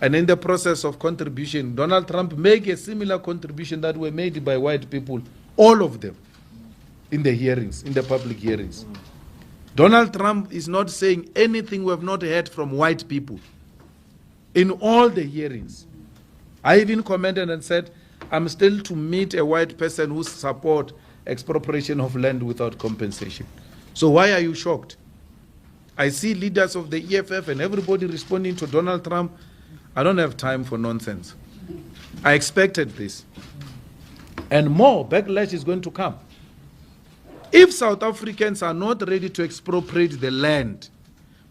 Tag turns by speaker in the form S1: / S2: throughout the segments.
S1: And in the process of contribution, Donald Trump made a similar contribution that were made by white people, all of them, in the hearings, in the public hearings. Donald Trump is not saying anything we have not heard from white people in all the hearings. I even commented and said, I'm still to meet a white person who support expropriation of land without compensation. So why are you shocked? I see leaders of the EFF and everybody responding to Donald Trump. I don't have time for nonsense. I expected this. And more backlash is going to come. If South Africans are not ready to expropriate the land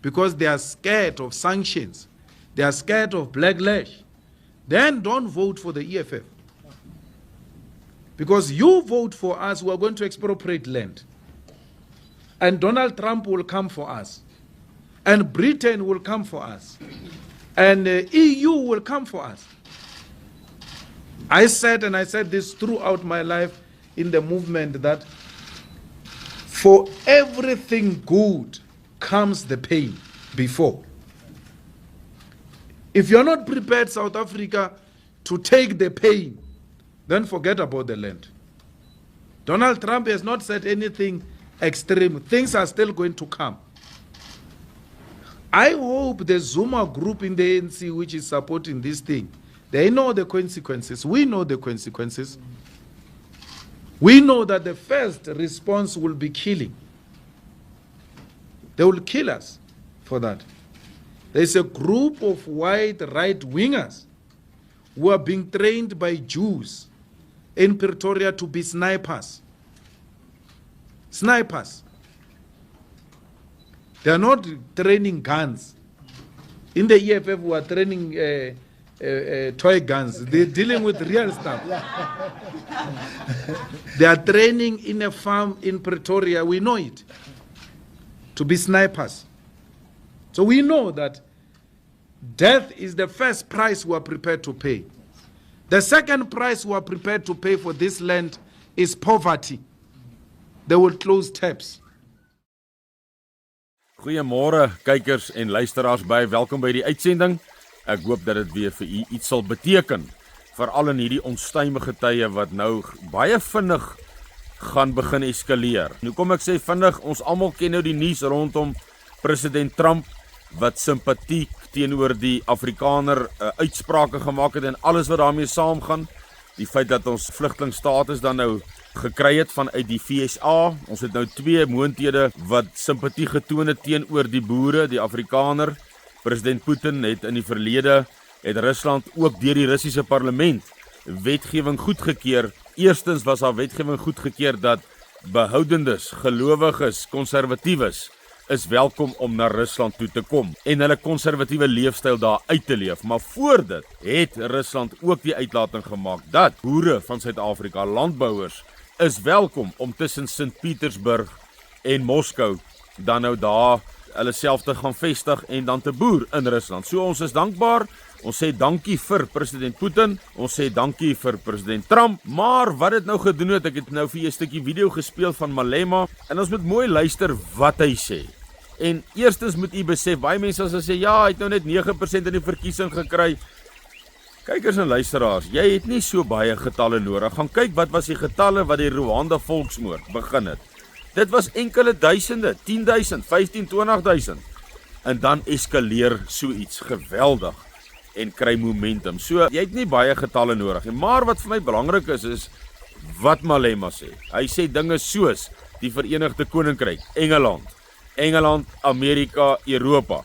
S1: because they are scared of sanctions, they are scared of backlash, then don't vote for the EFF. Because you vote for us, we are going to expropriate land. And Donald Trump will come for us. And Britain will come for us. And the EU will come for us. I said, and I said this throughout my life in the movement, that for everything good comes the pain before. If you're not prepared, South Africa, to take the pain, then forget about the land. Donald Trump has not said anything extreme. Things are still going to come. I hope the Zuma group in the ANC, which is supporting this thing, they know the consequences. We know the consequences. We know that the first response will be killing. They will kill us for that. There's a group of white right-wingers who are being trained by Jews in Pretoria to be snipers. Snipers. They are not training guns. In the EFF, we are training toy guns. They're dealing with real stuff. They are training in a farm in Pretoria. We know it. To be snipers. So we know that death is the first price we are prepared to pay. The second price we are prepared to pay for this land is poverty. They will close taps.
S2: Goeiemôre kykers en luisteraars, baie welkom by die uitsending. Ek hoop dat dit weer vir u iets sal beteken, veral in hierdie onstuimige tye wat nou baie vinnig gaan begin eskaleer. Nou kom ek sê vinnig, ons almal ken nou die nuus rondom president Trump wat simpatiek teenoor die Afrikaner uitsprake gemaak het en alles wat daarmee saamgaan. Die feit dat ons vlugtelingstatus dan nou gekry het vanuit die FSA. Ons het nou twee moondhede wat simpatie getoon het teenoor die boere, die Afrikaner. President Putin het in die verlede, het Rusland ook deur die Russiese parlement wetgewing goedgekeur. Eerstens was daar wetgewing goedgekeur dat behoudendes, gelowiges, konservatiewes is welkom om na Rusland toe te kom en hulle konservatiewe leefstyl daar uit te leef. Maar voor dit het Rusland ook die uitlating gemaak dat boere van Suid-Afrika, landbouers, is welkom om tussen Sint-Petersburg en Moskou dan nou daar hulle self te gaan vestig en dan te boer in Rusland. So ons is dankbaar. Ons sê dankie vir president Putin. Ons sê dankie vir president Trump. Maar wat het nou gedoen het, ek het nou vir julle 'n stukkie video gespeel van Malema en ons moet mooi luister wat hy sê. En eerstens moet u besef, baie mense as sê ja, hy het nou net 9% in die verkiesing gekry. Kykers en luisteraars, jy het nie so baie getalle nodig. Gaan kyk wat was die getalle wat die Rwanda volksmoord begin het. Dit was enkele duisende, 10.000, 15, 20.000. En dan eskaleer so iets geweldig en kry momentum. So, jy het nie baie getalle nodig. Maar wat vir my belangrik is wat Malema sê. Hy sê dinge soos die Verenigde Koninkryk, Engeland, Amerika, Europa.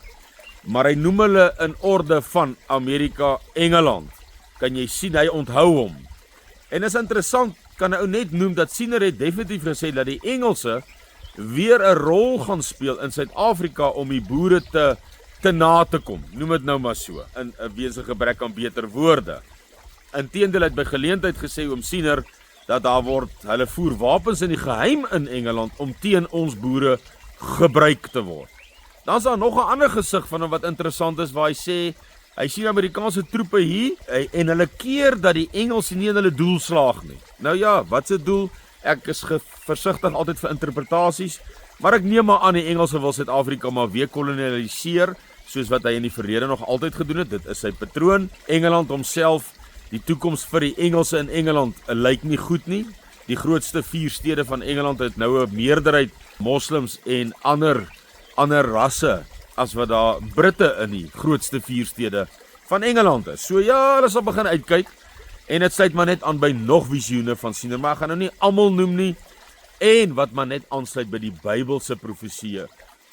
S2: Maar hy noem hulle in orde van Amerika, Engeland. Kan jy sien, hy onthou hom. En is interessant, kan hy ou net noem dat Siener het definitief gesê dat die Engelse weer 'n rol gaan speel in Suid-Afrika om die boere te na te kom. Noem dit nou maar so, in 'n wese gebrek aan beter woorde. Inteendeel het by geleentheid gesê oom Siener dat daar word, hulle voer wapens in die geheim in Engeland om teen ons boere gebruik te word. Dan is daar nog 'n ander gesig van hom wat interessant is, waar hy sê hy sien Amerikaanse troepe hier en hulle keer dat die Engelse nie in hulle doel slaag nie. Nou ja, wat se doel? Ek is versigtig altyd vir interpretasies, maar ek neem maar aan die Engelse wil Suid-Afrika maar weer kolonialiseer, soos wat hy in die verlede nog altyd gedoen het. Dit is sy patroon. Engeland homself, die toekoms vir die Engelse in Engeland lyk nie goed nie. Die grootste 4 stede van Engeland het nou 'n meerderheid moslims en ander rasse as wat daar Britte in die grootste 4 stede van Engeland is. So ja, hulle sal begin uitkyk en dit sluit maar net aan by nog visioene van siener, maar ek gaan nou nie almal noem nie. En wat maar net aansluit by die Bybelse profesieë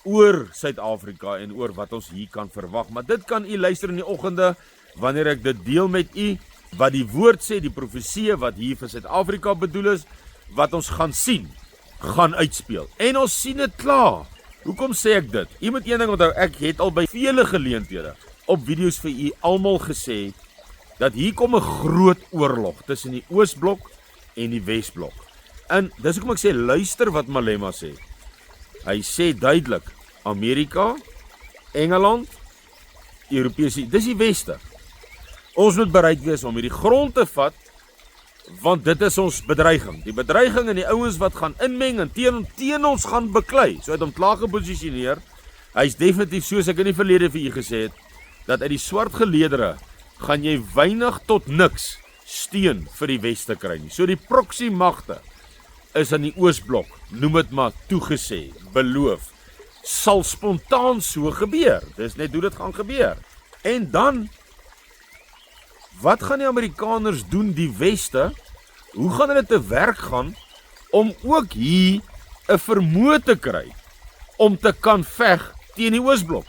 S2: oor Suid-Afrika en oor wat ons hier kan verwag. Maar dit kan u luister in die oggende wanneer ek dit deel met u wat die woord sê, die profesieë wat hier vir Suid-Afrika bedoel is, wat ons gaan sien, gaan uitspeel. En ons sien dit klaar. Hoekom sê ek dit? U moet een ding onthou, ek het al by vele geleenthede op video's vir u almal gesê dat hier kom 'n groot oorlog tussen die Oosblok en die Wesblok. En dis hoekom ek sê luister wat Malema sê. Hy sê duidelik Amerika, Engeland, Europese, dis die Weste. Ons moet bereid wees om hierdie grond te vat, want dit is ons bedreiging. Die bedreiging en die ouens wat gaan inmeng en teen ons gaan beklei. So het hom klaar geposisioneer. Hy is definitief, soos ek in die verlede vir u gesê het, dat uit die swart geleedere gaan jy weinig tot niks steun vir die Weste kry nie. So die proxy magte is in die Oosblok, noem dit maar toegesê, beloof, sal spontaan so gebeur. Dis net hoe dit gaan gebeur. En dan, wat gaan die Amerikaners doen, die Weste? Hoe gaan hulle te werk gaan om ook hier 'n vermoë te kry om te kan veg teen die Oosblok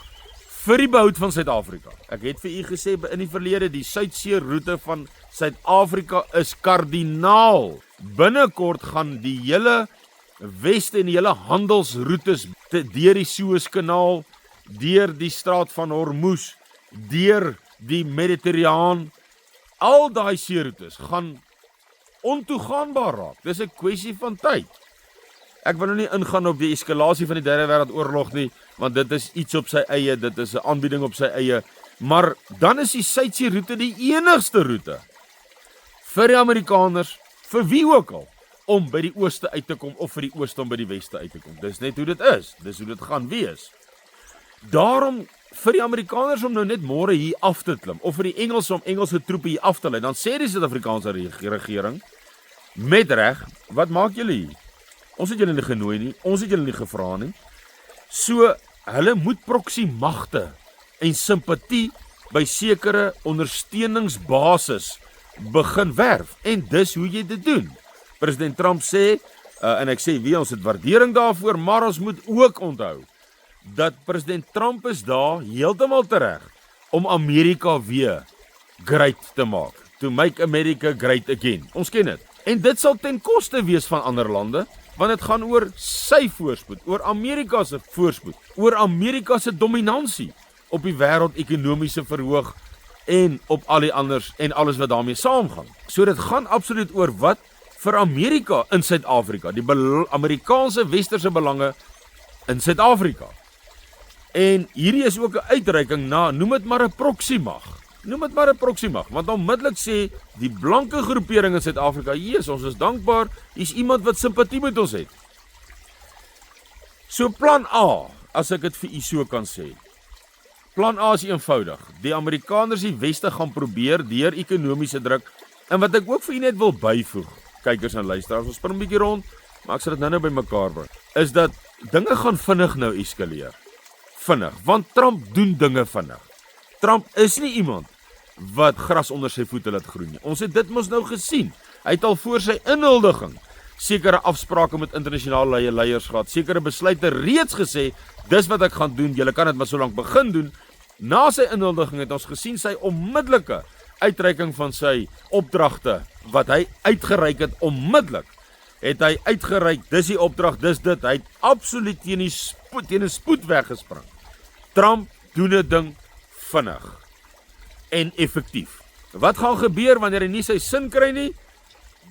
S2: vir die behoud van Suid-Afrika? Ek het vir u gesê in die verlede, die Suidsee roete van Suid-Afrika is kardinaal. Binnekort gaan die hele Weste en die hele handelsroetes deur die Suezkanaal, deur die straat van Hormuz, deur die Mediterraan, al daai seeroetes gaan ontoegaanbaar raak. Dis 'n kwessie van tyd. Ek wil nou nie ingaan op die eskalasie van die Derde Wêreldoorlog nie, want dit is iets op sy eie, dit is 'n aanbieding op sy eie, maar dan is die Suidsee roete die enigste roete vir die Amerikaners, vir wie ook al, om by die ooste uit te kom of vir die ooste om by die weste uit te kom. Dis net hoe dit is. Dis hoe dit gaan wees. Daarom vir die Amerikaners om nou net môre hier af te klim of vir die Engelse om Engelse troepe hier af te lei, dan sê die Suid-Afrikaanse regering met reg, wat maak julle hier? Ons het julle nie genooi nie, ons het julle nie gevra nie. So hulle moet proxy magte en simpatie by sekere ondersteuningsbasis begin werf en dis hoe jy dit doen. President Trump sê, en ek sê ons het waardering daarvoor, maar ons moet ook onthou dat president Trump is daar heeltemal tereg om Amerika weer great te maak. To make America great again. Ons ken dit. En dit sal ten koste wees van ander lande, want dit gaan oor sy voorspoed, oor Amerika se voorspoed, oor Amerika se dominansie op die wêreldekonomiese verhoog en op al die anders en alles wat daarmee saamgaan. So dit gaan absoluut oor wat vir Amerika in Suid-Afrika, die Amerikaanse westerse belange in Suid-Afrika. En hierdie is ook 'n uitreiking na, noem dit maar 'n proxy mag. Noem dit maar 'n proxy mag, want onmiddellik sê die blanke groepering in Suid-Afrika, "Jesus, ons is dankbaar, hier's iemand wat simpatie met ons het." So plan A, as ek dit vir u so kan sê. Plan A is eenvoudig. Die Amerikaners die Weste gaan probeer deur ekonomiese druk, en wat ek ook vir u net wil byvoeg, kykers en luisteraars, ons spring 'n bietjie rond, maar ek sal dit nou by mekaar bring, is dat dinge gaan vinnig nou eskaleer. Vinnig, want Trump doen dinge vinnig. Trump is nie iemand wat gras onder sy voete laat groei nie. Ons het dit mos nou gesien. Hy het al voor sy inhuldiging sekere afsprake met internasionale leiers gehad, sekere besluite reeds gesê, dis wat ek gaan doen, julle kan dit maar so lank begin doen. Na sy inhuldiging het ons gesien sy onmiddellike uitreiking van sy opdragte, wat hy uitgereik het onmiddellik, het hy uitgereik, dis die opdrag, dis dit, hy het absoluut teen 'n spoed weggespring. Trump doen 'n ding vinnig en effektief. Wat gaan gebeur wanneer hy nie sy sin kry nie?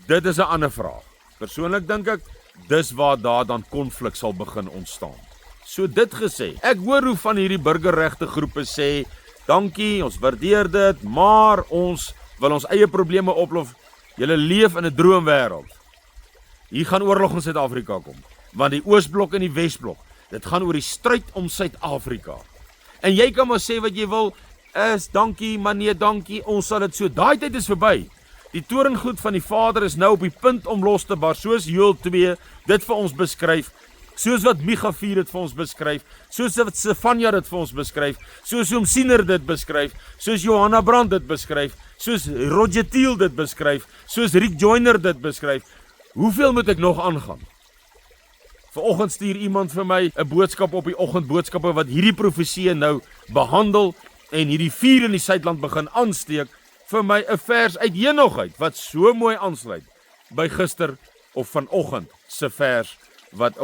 S2: Dit is 'n ander vraag. Persoonlik dink ek, dis waar daar dan konflik sal begin ontstaan. So dit gesê, ek hoor hoe van hierdie burgerregte groepe sê, dankie, ons waardeer dit, maar ons wil ons eie probleme oplos. Julle leef in 'n droomwêreld. Hier gaan oorlog in Suid-Afrika kom, want die Oosblok en die Wesblok, dit gaan oor die stryd om Suid-Afrika. En jy kan maar sê wat jy wil, is dankie, maar nee dankie, ons sal dit so, daai tyd is verby. Die torengoed van die Vader is nou op die punt om los te bar, soos Joël 2 dit vir ons beskryf, soos wat Micha 4 dit vir ons beskryf, soos wat Sefanja dit vir ons beskryf, soos Oom Siener dit beskryf, soos Johanna Brand dit beskryf, soos Roger Thiel dit beskryf, soos Rick Joyner dit beskryf. Hoeveel moet ek nog aangaan? Vanoggend stuur iemand vir my 'n boodskap op die oggendboodskappe wat hierdie profesie nou behandel en hierdie vuur in die Suidland begin aansteek, vir my 'n vers uit Henog uit wat so mooi aansluit by gister of vanoggend se verse wat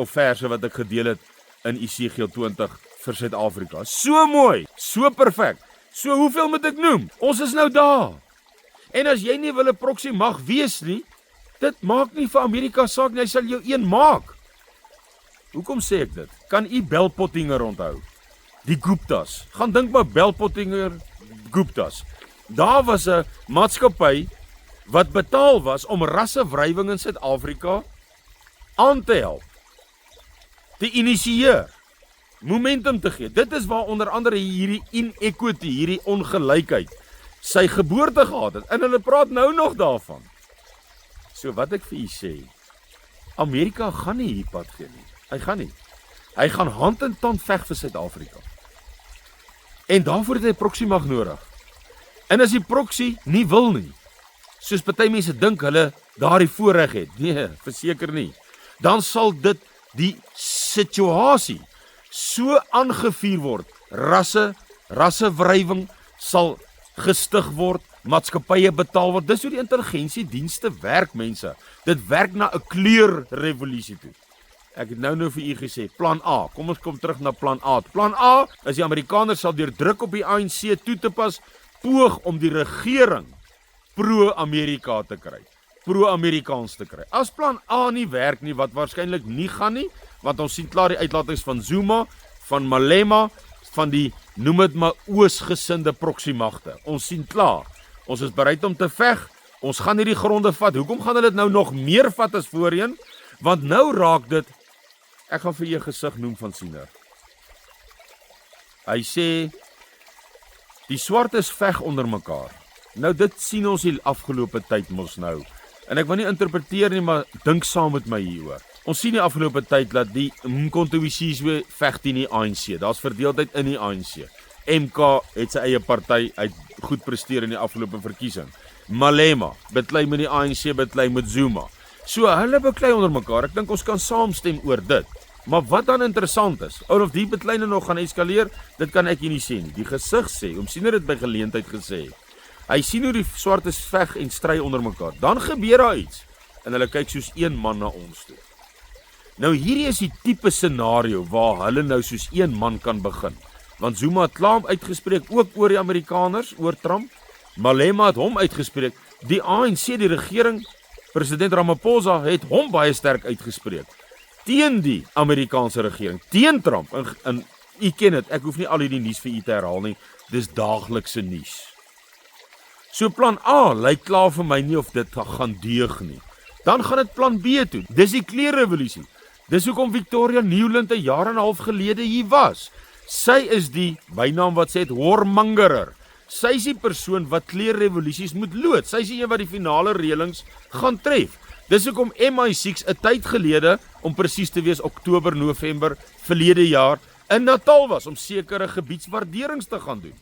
S2: ek gedeel het in Esegiel 20 vir Suid-Afrika. So mooi, so perfek. So hoeveel moet ek noem? Ons is nou daar. En as jy nie wil 'n proxy mag wees nie, dit maak nie vir Amerika saak nie, hy sal jou een maak. Hoekom sê ek dit? Kan u Bell Pottinger onthou? Die Guptas. Gaan dink maar Bell Pottinger, Guptas. Daar was 'n maatskappy wat betaal was om rassewrywing in Suid-Afrika aan te help, te initieer, momentum te gee. Dit is waar onder andere hierdie inequity, hierdie ongelykheid, sy geboorte gehad het. En hulle praat nou nog daarvan. So wat ek vir u sê, Amerika gaan nie hier pad gee nie. Hy gaan nie. Hy gaan hand in tand veg vir Suid-Afrika. En daarvoor het hy proxy mag nodig. En as die proxy nie wil nie, soos party mense dink hulle daardie voorreg het, nee, verseker nie, dan sal dit die situasie so aangevuur word, rassewrywing sal gestig word, maatskappye betaal word. Dis hoe die intelligensiedienste werk, mense. Dit werk na 'n kleurrevolusie toe. Ek het nou vir u gesê, plan A. Kom ons kom terug na plan A. Plan A is die Amerikaners sal deur druk op die ANC toe te pas, poog om die regering pro-Amerika te kry, pro-Amerikaans te kry. As plan A nie werk nie, wat waarskynlik nie gaan nie, want ons sien klaar die uitlatings van Zuma, van Malema, van die, noem dit maar, oosgesinde proxymagte. Ons sien klaar, ons is bereid om te veg, ons gaan hierdie gronde vat. Hoekom gaan hulle dit nou nog meer vat as voorheen? Want nou raak dit, ek gaan vir jou gesig noem van Siener. Hy sê, die swartes veg onder mekaar. Nou dit sien ons die afgelope tyd mos nou. En ek wil nie interpreteer nie, maar dink saam met my hieroor. Ons sien die afgelope tyd dat die Mkhonto-Wesizwe veg teen die ANC. Daar's verdeeldheid in die ANC. MK het sy eie party uit goed presteer in die afgelope verkiesing. Malema beklei met die ANC, beklei met Zuma. So hulle beklei onder mekaar. Ek dink ons kan saamstem oor dit. Maar wat dan interessant is, of die bekleine nog gaan eskaleer, dit kan ek nie sê nie. Die gesig sê, Oom Siener het by geleentheid gesê, hy sien hoe die swartes veg en stry onder mekaar. Dan gebeur daar iets. En hulle kyk soos een man na ons toe. Nou hierdie is die tipe scenario waar hulle nou soos een man kan begin. Want Zuma het klaar uitgespreek ook oor die Amerikaners, oor Trump. Malema het hom uitgespreek. Die ANC, die regering, president Ramaphosa het hom baie sterk uitgespreek. Teen die Amerikaanse regering, teen Trump. En u ken dit, ek hoef nie al hierdie nuus vir u te herhaal nie. Dis daaglikse nuus. So plan A lyk klaar vir my nie of dit gaan deug nie. Dan gaan dit plan B toe. Dis die kleurrevolusie. Dis hoekom Victoria Nuland 'n jaar en 'n half gelede hier was. Sy is die bynaam wat sê het warmongerer. Sy is die persoon wat kleurrevolusies moet lood. Sy is die een wat die finale reëlings gaan tref. Dis hoekom MI6 'n tyd gelede, om presies te wees Oktober, November verlede jaar in Natal was om sekere gebiedswaarderings te gaan doen.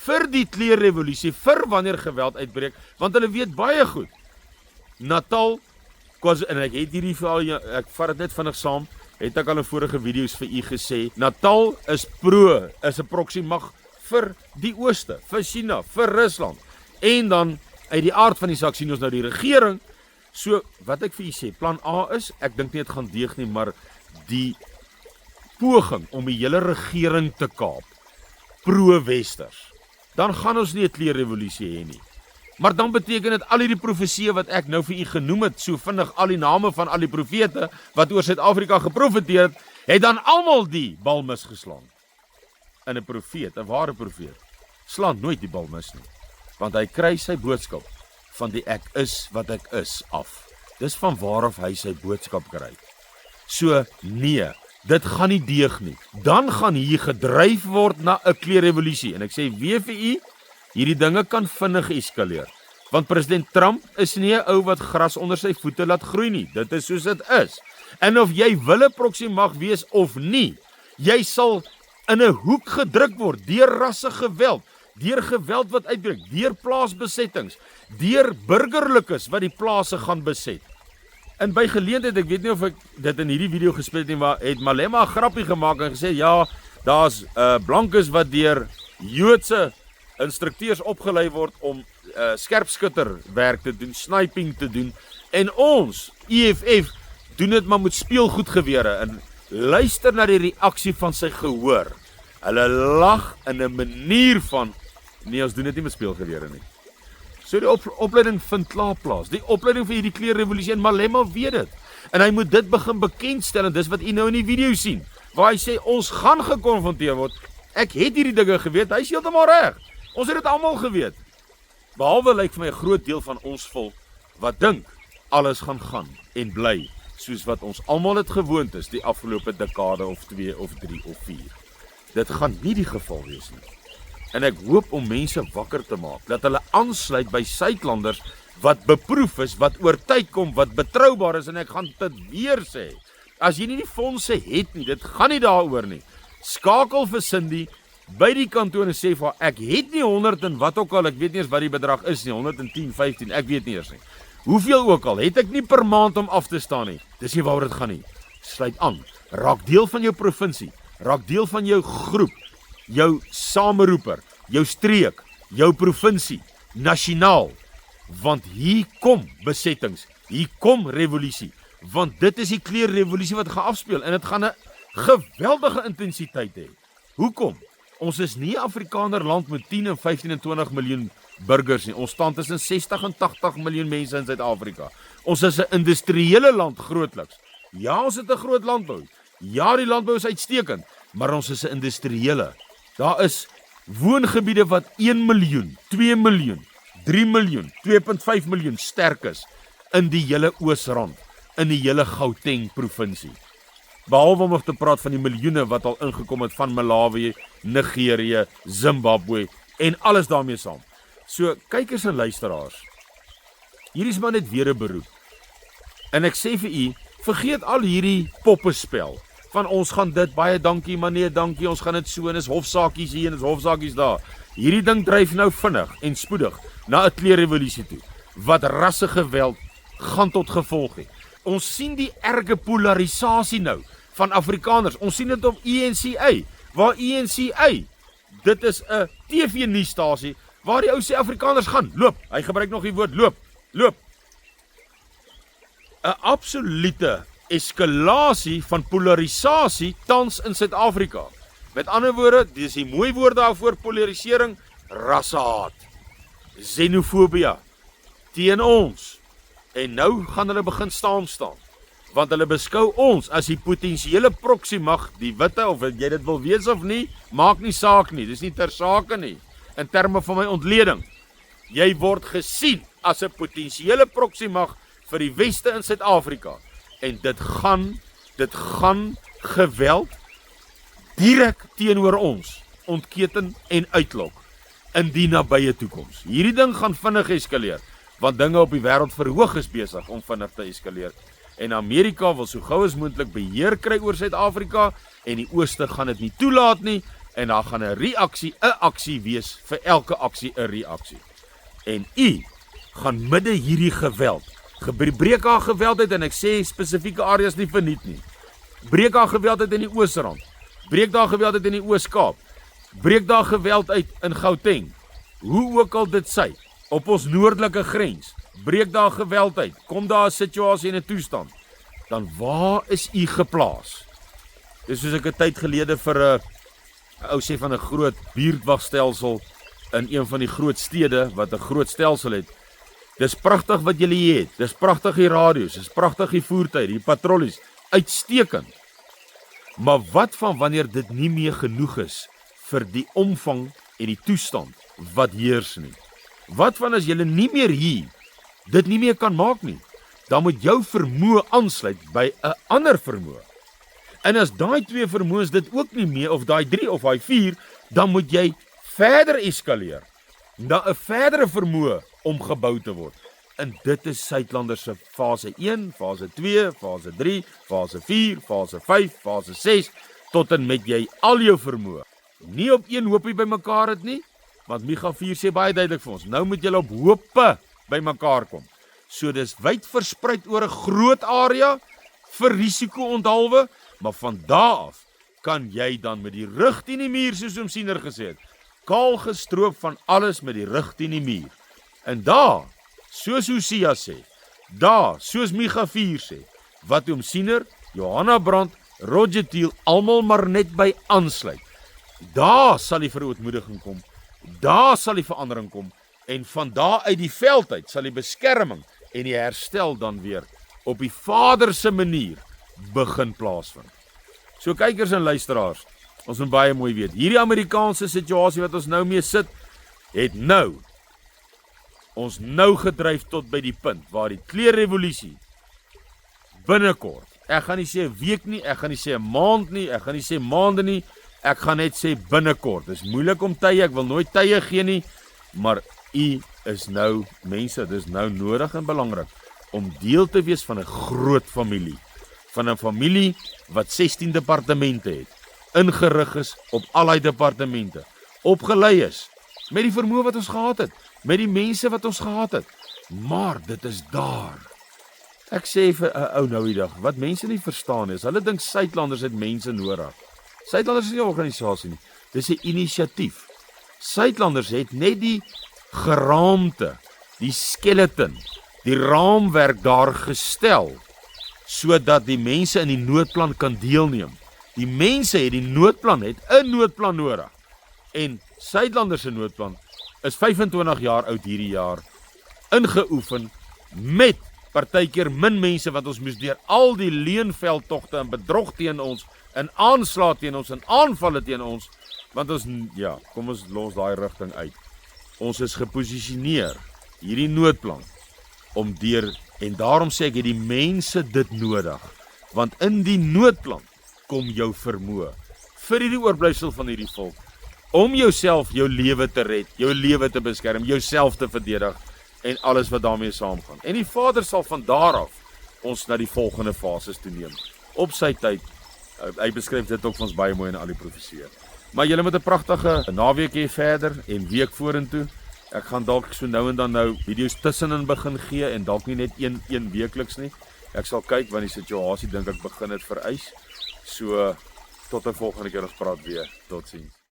S2: Vir die kleurrevolusie, vir wanneer geweld uitbreek, want hulle weet baie goed. Natal, en ek het hierdie vir al, ek vat dit net vinnig saam, het ek al in vorige video's vir u gesê, Natal is 'n proxy mag vir die ooste, vir China, vir Rusland. En dan, uit die aard van die saak sien ons nou die regering. So, wat ek vir u sê, plan A is, ek dink nie het gaan deeg nie, maar die poging om die hele regering te kaap, pro-westers, dan gaan ons nie 'n kleurrevolusie hê nie. Maar dan beteken dit al hierdie profeseë wat ek nou vir u genoem het, so vinnig al die name van al die profete wat oor Suid-Afrika geprofeteer het, het dan almal die bal misgeslaan. En 'n profeet, 'n ware profeet, slaan nooit die bal mis nie, want hy kry sy boodskap van die ek is wat ek is af. Dis van waarof hy sy boodskap kry. So nee, dit gaan nie deeg nie. Dan gaan hier gedryf word na 'n kleurrevolusie. En ek sê weer vir u, hierdie dinge kan vinnig eskaleer. Want president Trump is nie 'n ou wat gras onder sy voete laat groei nie. Dit is soos dit is. En of jy wil 'n proxy mag wees of nie, jy sal in 'n hoek gedruk word deur rassegeweld, deur geweld wat uitbreek, deur plaasbesettings, deur burgerlikes wat die plase gaan beset. En by geleentheid, ek weet nie of ek dit in hierdie video gespeel het nie, maar het Malema 'n grappie gemaak en gesê, ja, daar's blankes wat deur Joodse instrukteurs opgelei word om skerpskutterwerk te doen, sniping te doen, en ons, EFF, doen dit maar met speelgoedgewere, en luister na die reaksie van sy gehoor. Hulle lag in 'n manier van, nee, ons doen dit nie met speelgewere nie. So die opleiding vind klaar plaas. Die opleiding vir hierdie kleurrevolusie, en Malema weet dit. En hy moet dit begin bekendstel, en dis wat u nou in die video sien, waar hy sê, ons gaan gekonfronteer word. Ek het hierdie dinge geweet, hy is heeltemal reg. Ons het dit almal geweet. Behalwe lyk vir my 'n groot deel van ons volk, wat dink, alles gaan en bly, soos wat ons almal het gewoond is, die afgelope dekade of 2 of 3 of 4. Dit gaan nie die geval wees nie. En ek hoop om mense wakker te maak, dat hulle aansluit by suidlanders wat beproef is, wat oor tyd kom, wat betroubaar is, en ek gaan dit weer sê, as jy nie die fondse het nie, dit gaan nie daaroor nie, skakel vir Cindy, by die kantoor en sê vir ek het nie 100 en wat ook al, ek weet nie eens wat die bedrag is nie, 110, 15, ek weet nie eens nie, hoeveel ook al, het ek nie per maand om af te staan nie, dis nie waaroor dit gaan nie, sluit aan, raak deel van jou provinsie, raak deel van jou groep, jou sameroeper, jou streek, jou provinsie, nasionaal, want hier kom besettings, hier kom revolusie, want dit is die kleurrevolusie wat gaan afspeel, en dit gaan 'n geweldige intensiteit hê. Hoekom? Ons is nie 'n Afrikaner land met 10 en 15 en 20 miljoen burgers nie, ons staan tussen 60 en 80 miljoen mense in Suid-Afrika, ons is 'n industriële land grootliks, ja, ons het 'n groot landbou, ja, die landbou is uitstekend, maar ons is 'n industriële, daar is woongebiede wat 1 miljoen, 2 miljoen, 3 miljoen, 2.5 miljoen sterk is in die hele Oosrand, in die hele Gauteng provinsie. Behalwe om nog te praat van die miljoene wat al ingekom het van Malawi, Nigerië, Zimbabwe en alles daarmee saam. So, kykers en luisteraars, hier is maar net weer 'n beroep. En ek sê vir u, vergeet al hierdie poppespel. Van ons gaan dit, baie dankie, maar nee dankie, ons gaan dit so, en is hofsaakies hier en is hofsaakies daar. Hierdie ding dryf nou vinnig en spoedig na 'n kleurrevolusie toe, wat rassegeweld gaan tot gevolg hê. Ons sien die erge polarisasie nou van Afrikaners. Ons sien dit op ENCA, waar ENCA, dit is 'n TV-nuusstasie waar die ou sê Afrikaners gaan loop. Hy gebruik nog die woord loop. 'n Absolute eskalasie van polarisasie tans in Suid-Afrika. Met ander woorde, dis die mooi woord daarvoor, polarisering, rassehaat, xenofobie teen ons. En nou gaan hulle begin staan, want hulle beskou ons as die potensiële proximag, die witte, of jy dit wil wees of nie, maak nie saak nie, dis nie ter sake nie, in terme van my ontleding. Jy word gesien as 'n potensiële proximag vir die weste in Suid-Afrika, en dit gaan geweld direk teenoor ons ontketen en uitlok in die nabye toekoms. Hierdie ding gaan vinnig eskaleer, want dinge op die wêreld verhoog is besig om vinnig te eskaleer. En Amerika wil so gou as moontlik beheer kry oor Suid-Afrika, en die Ooste gaan dit nie toelaat nie, en daar gaan 'n reaksie, 'n aksie wees, vir elke aksie 'n reaksie. En u gaan midde hierdie geweld, breek haar geweld uit, en ek sê spesifieke areas nie verniet nie, breek haar geweld uit in die Oosrand, breek daar geweld uit in die Oos-Kaap, breek daar geweld uit in Gauteng, hoe ook al dit sy, op ons noordelike grens, breek daar geweld uit, kom daar 'n situasie en 'n toestand, dan waar is u geplaas? Dis soos ek 'n tyd gelede vir 'n ou sê van 'n groot buurtwagstelsel in een van die groot stede wat 'n groot stelsel het. Dis pragtig wat julle het, dis pragtig die radio's, dis pragtig die voertuie, die patrollies, uitstekend. Maar wat van wanneer dit nie meer genoeg is vir die omvang en die toestand wat heers nie? Wat van as julle nie meer hier dit nie meer kan maak nie? Dan moet jou vermoë aansluit by 'n ander vermoë. En as daai 2 vermoëns dit ook nie meer, of daai 3 of daai 4, dan moet jy verder eskaleer na 'n verdere vermoë om gebou te word. En dit is Suidlander se fase 1, fase 2, fase 3, fase 4, fase 5, fase 6, tot en met jy al jou vermoë nie op een hoopie bymekaar het nie, want Micha 4 sê baie duidelik vir ons, nou moet julle op hoope bymekaar kom. So dis wyd verspreid oor 'n groot area vir risiko onthaalwe, maar van daar af kan jy dan met die rug teen die muur, soos oom Siener gesê het, kaal gestroop van alles met die rug teen die muur. En daar, soos Hosea sê, daar, soos Micha 4 sê, wat oom Siener, Johanna Brandt, Roger Thiel, almal maar net by aansluit. Daar sal die verootmoediging kom, daar sal die verandering kom, en van daar uit die veld uit sal die beskerming en die herstel dan weer op die Vader se manier begin plaasvind. So kykers en luisteraars, ons moet baie mooi weet, hierdie Amerikaanse situasie wat ons nou mee sit, het ons nou gedryf tot by die punt waar die kleurrevolusie binnekort, ek gaan nie sê 'n week nie, ek gaan nie sê 'n maand nie, ek gaan nie sê maande nie, ek gaan net sê binnekort. Dis moeilik om tye, ek wil nooit tye gee nie, maar u is nou mense, dis nou nodig en belangrik om deel te wees van 'n groot familie, van 'n familie wat 16 departemente het, ingerig is op al die departemente, opgelei is, met die vermoë wat ons gehad het, met die mense wat ons gehad het, maar dit is daar. Ek sê vir 'n ou nou die dag, wat mense nie verstaan is, hulle dink Suidlanders het mense nodig. Suidlanders is nie 'n organisasie nie, dis 'n inisiatief. Suidlanders het net die geraamte, die skeleton, die raamwerk daar gestel, sodat die mense in die noodplan kan deelneem. Die mense het die noodplan, het 'n noodplan nodig. En Suidlanders se noodplan is 25 jaar oud hierdie jaar, ingeoefen met partykeer min mense wat ons moes deur al die leenveldtogte en bedrog teen ons, en aanslae teen ons, en aanvalle teen ons, want ons, ja, kom ons los daai rigting uit. Ons is geposisioneer, hierdie noodplan, om deur, en daarom sê ek, het die mense dit nodig, want in die noodplan kom jou vermoë, vir hierdie oorblyfsel van hierdie volk, om jouself, jou lewe te red, jou lewe te beskerm, jouself te verdedig, en alles wat daarmee saamgaan. En die Vader sal van daar af ons na die volgende fases toe neem, op sy tyd. Hy beskryf dit ook vir ons baie mooi in al die profesieë. Maar julle moet 'n pragtige naweek hê verder, en week vorentoe. Ek gaan dalk so nou en dan video's tussenin begin gee, en dalk nie net een weekliks nie. Ek sal kyk, want die situasie dink ek begin het vereis. So, tot 'n volgende keer ons praat weer. Totsiens.